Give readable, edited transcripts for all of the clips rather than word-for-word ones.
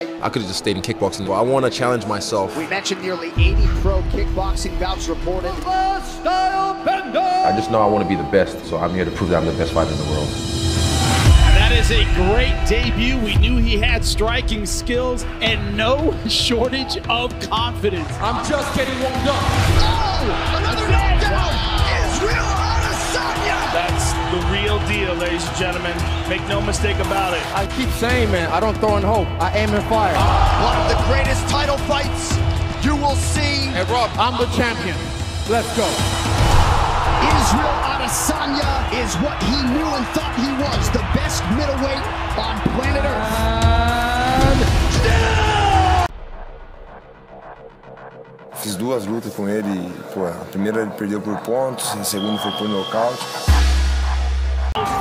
I could have just stayed in kickboxing. I want to challenge myself. We mentioned nearly 80 pro kickboxing bouts reported. I just know I want to be the best, so I'm here to prove that I'm the best fighter in the world. That is a great debut. We knew he had striking skills and no shortage of confidence. I'm just getting warmed up. Oh, another knockdown! Israel Adesanya! That's the real deal, ladies and gentlemen. Make no mistake about it. I keep saying, man, I don't throw in hope. I aim and fire. One of the greatest title fights you will see. Hey, Rob, I'm the champion. Let's go. Israel Adesanya is what he knew and thought he was, the best middleweight on planet Earth. Fiz duas lutas com ele, pô, a primeira ele perdeu por pontos, a segunda foi por nocaute.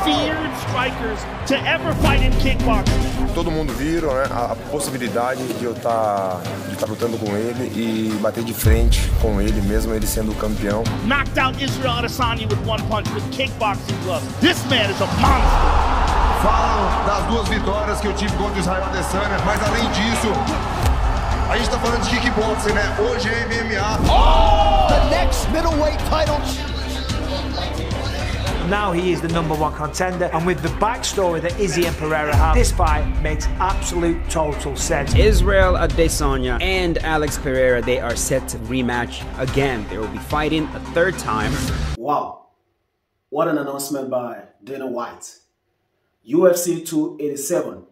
Feared strikers to ever fight in kickboxing. Todo mundo viram, né, a possibilidade de eu estar lutando com ele e bater de frente com ele, mesmo ele sendo o campeão. Knocked out Israel Adesanya with one punch with kickboxing gloves. This man is a monster. Falam das duas vitórias que eu tive contra o Israel Adesanya, mas além disso, a gente tá falando de kickboxing, né? Hoje é MMA. Oh! The next middleweight title. Now he is the #1 contender, and with the backstory that Izzy and Pereira have, this fight makes absolute total sense. Israel Adesanya and Alex Pereira, they are set to rematch again. They will be fighting a third time. Wow, what an announcement by Dana White. UFC 287.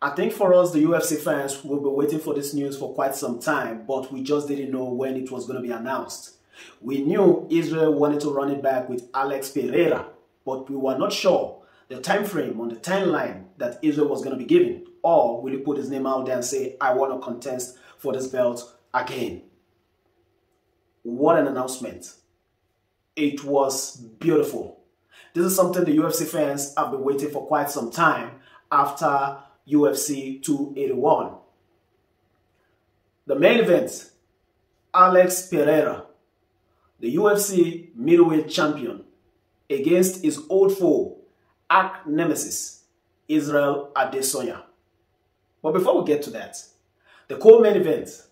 I think for us, the UFC fans, will be waiting for this news for quite some time, but we just didn't know when it was going to be announced. We knew Israel wanted to run it back with Alex Pereira, but we were not sure the time frame on the timeline that Israel was going to be given. Or will he put his name out there and say, I want to contest for this belt again? What an announcement. It was beautiful. This is something the UFC fans have been waiting for quite some time after UFC 281. The main event, Alex Pereira, the UFC middleweight champion, against his old foe, arch nemesis, Israel Adesanya. But before we get to that, the co-main event,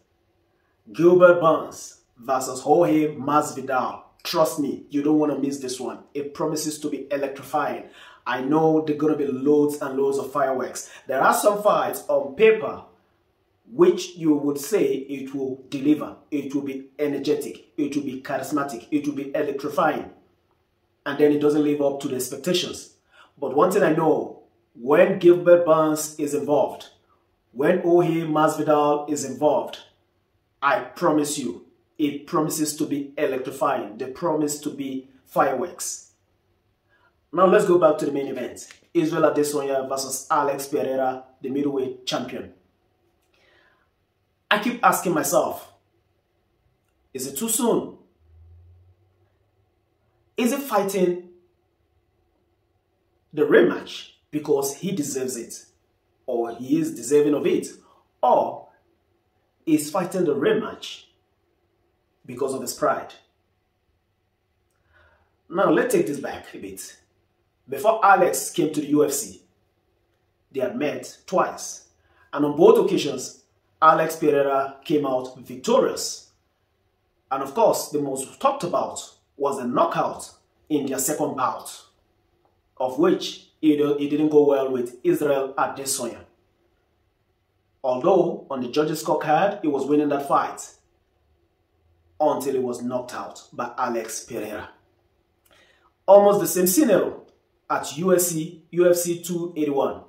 Gilbert Burns versus Jorge Masvidal. Trust me, you don't want to miss this one. It promises to be electrifying. I know there are going to be loads and loads of fireworks. There are some fights on paper which you would say it will deliver. It will be energetic. It will be charismatic. It will be electrifying. And then it doesn't live up to the expectations. But one thing I know, when Gilbert Burns is involved, when Jorge Masvidal is involved, I promise you, it promises to be electrifying. They promise to be fireworks. Now let's go back to the main event. Israel Adesanya versus Alex Pereira, the middleweight champion. I keep asking myself, is it too soon? Is he fighting the rematch because he deserves it, or he is deserving of it, or is fighting the rematch because of his pride? Now let's take this back a bit. Before Alex came to the UFC, they had met twice, and on both occasions, Alex Pereira came out victorious. And of course, the most talked about was a knockout in their second bout, of which it didn't go well with Israel Adesanya. Although on the judges' scorecard, he was winning that fight until he was knocked out by Alex Pereira. Almost the same scenario at UFC 281.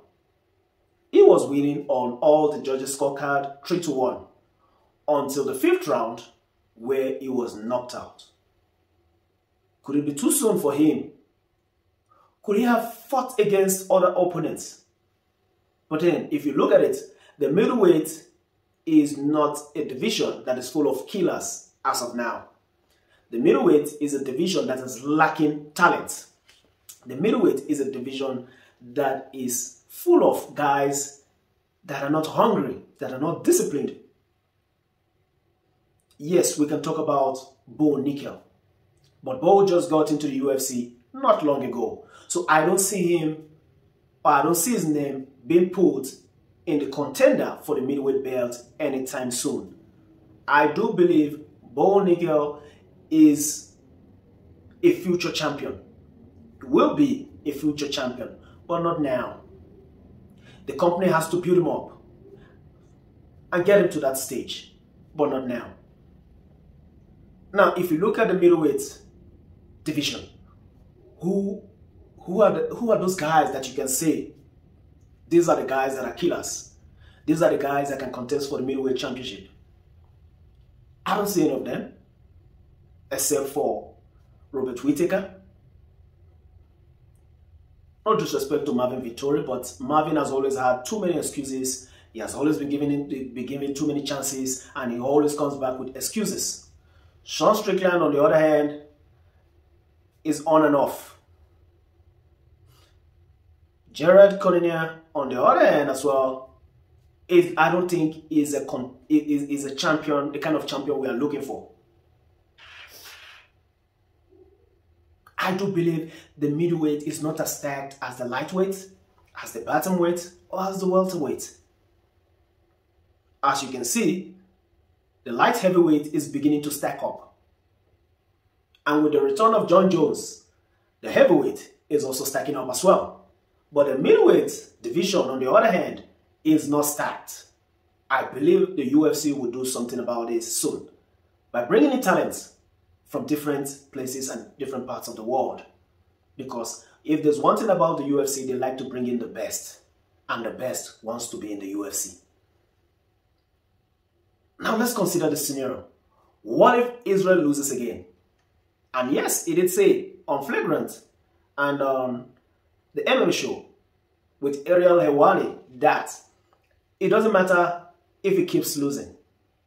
He was winning on all the judges' scorecard 3-1 until the 5th round where he was knocked out. Could it be too soon for him? Could he have fought against other opponents? But then, if you look at it, the middleweight is not a division that is full of killers as of now. The middleweight is a division that is lacking talent. The middleweight is a division that is full of guys that are not hungry, that are not disciplined. Yes, we can talk about Bo Nickel, but Bo just got into the UFC not long ago. So I don't see him, or I don't see his name being put in the contender for the middleweight belt anytime soon. I do believe Bo Nickal is a future champion. He will be a future champion, but not now. The company has to build him up and get him to that stage, but not now. Now, if you look at the middleweight division, who are those guys that you can say, these are the guys that are killers? These are the guys that can contest for the middleweight championship. I don't see any of them, except for Robert Whittaker. No disrespect to Marvin Vettori, but Marvin has always had too many excuses. He has always been given too many chances, and he always comes back with excuses. Sean Strickland, on the other hand, is on and off. Jared Cannonier, on the other hand as well, I don't think is a champion, the kind of champion we are looking for. I do believe the middleweight is not as stacked as the lightweight, as the bantamweight, or as the welterweight. As you can see, the light heavyweight is beginning to stack up. And with the return of John Jones, the heavyweight is also stacking up as well. But the middleweight division, on the other hand, is not stacked. I believe the UFC will do something about this soon by bringing in talents from different places and different parts of the world. Because if there's one thing about the UFC, they like to bring in the best. And the best wants to be in the UFC. Now let's consider the scenario. What if Israel loses again? And yes, he did say on Flagrant and on the MMA show with Ariel Helwani that it doesn't matter if he keeps losing.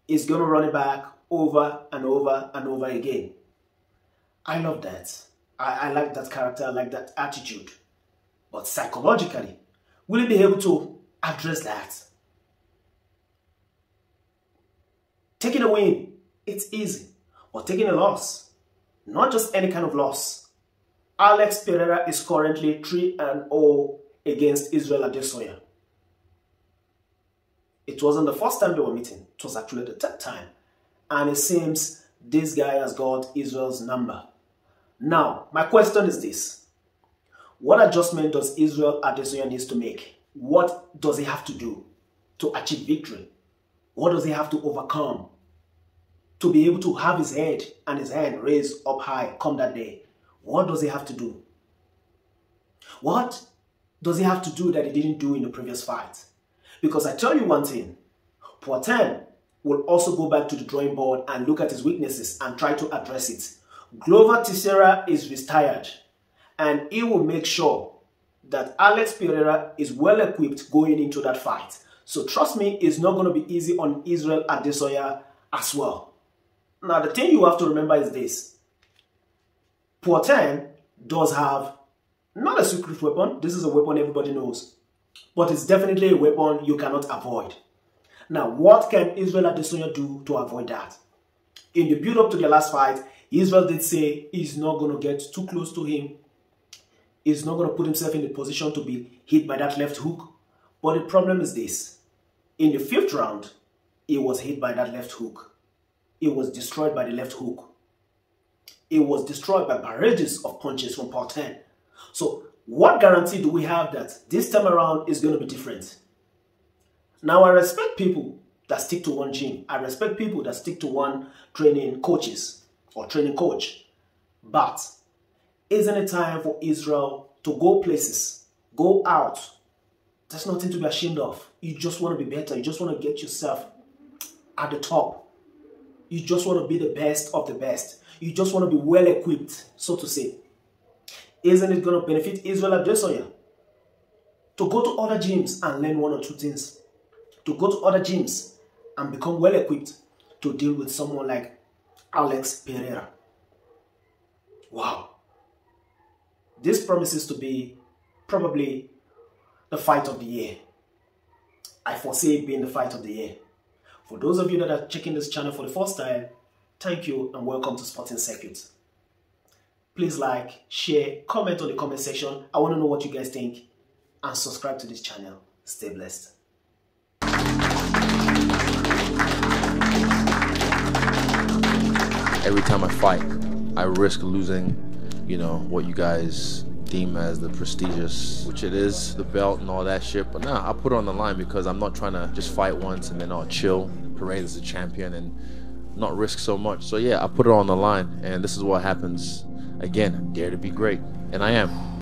He's going to run it back over and over and over again. I love that. I like that character, I like that attitude. But psychologically, will he be able to address that? Taking a win, it's easy. But taking a loss, not just any kind of loss. Alex Pereira is currently 3-0 against Israel Adesanya. It wasn't the first time they were meeting. It was actually the third time. And it seems this guy has got Israel's number. Now, my question is this. What adjustment does Israel Adesanya need to make? What does he have to do to achieve victory? What does he have to overcome to be able to have his head and his hand raised up high come that day? What does he have to do? What does he have to do that he didn't do in the previous fight? Because I tell you one thing, Poitin will also go back to the drawing board and look at his weaknesses and try to address it. Glover Teixeira is retired, and he will make sure that Alex Pereira is well equipped going into that fight. So trust me, it's not going to be easy on Israel Adesanya as well. Now the thing you have to remember is this. Poitin does have not a secret weapon. This is a weapon everybody knows. But it's definitely a weapon you cannot avoid. Now, what can Israel Adesanya do to avoid that? In the build-up to their last fight, Israel did say he's not going to get too close to him. He's not going to put himself in the position to be hit by that left hook. But the problem is this. In the 5th round, he was hit by that left hook. He was destroyed by the left hook. He was destroyed by barrages of punches from Poitin. So, what guarantee do we have that this time around is going to be different? Now, I respect people that stick to one gym. I respect people that stick to one training coaches or training coach. But isn't it time for Israel to go places, go out? There's nothing to be ashamed of. You just want to be better. You just want to get yourself at the top. You just want to be the best of the best. You just want to be well equipped, so to say. Isn't it going to benefit Israel Adesanya to go to other gyms and learn 1 or 2 things? To go to other gyms and become well equipped to deal with someone like Alex Pereira. Wow. This promises to be probably the fight of the year. I foresee it being the fight of the year. For those of you that are checking this channel for the first time, thank you and welcome to Sporting Circuit. Please like, share, comment on the comment section. I want to know what you guys think. And subscribe to this channel. Stay blessed. every time I fight, I risk losing, you know, what you guys deem as the prestigious, which it is, the belt and all that shit. But nah, I put it on the line because I'm not trying to just fight once and then I'll chill, parade as a champion and not risk so much. So yeah, I put it on the line, and this is what happens. Again, dare to be great, and I am.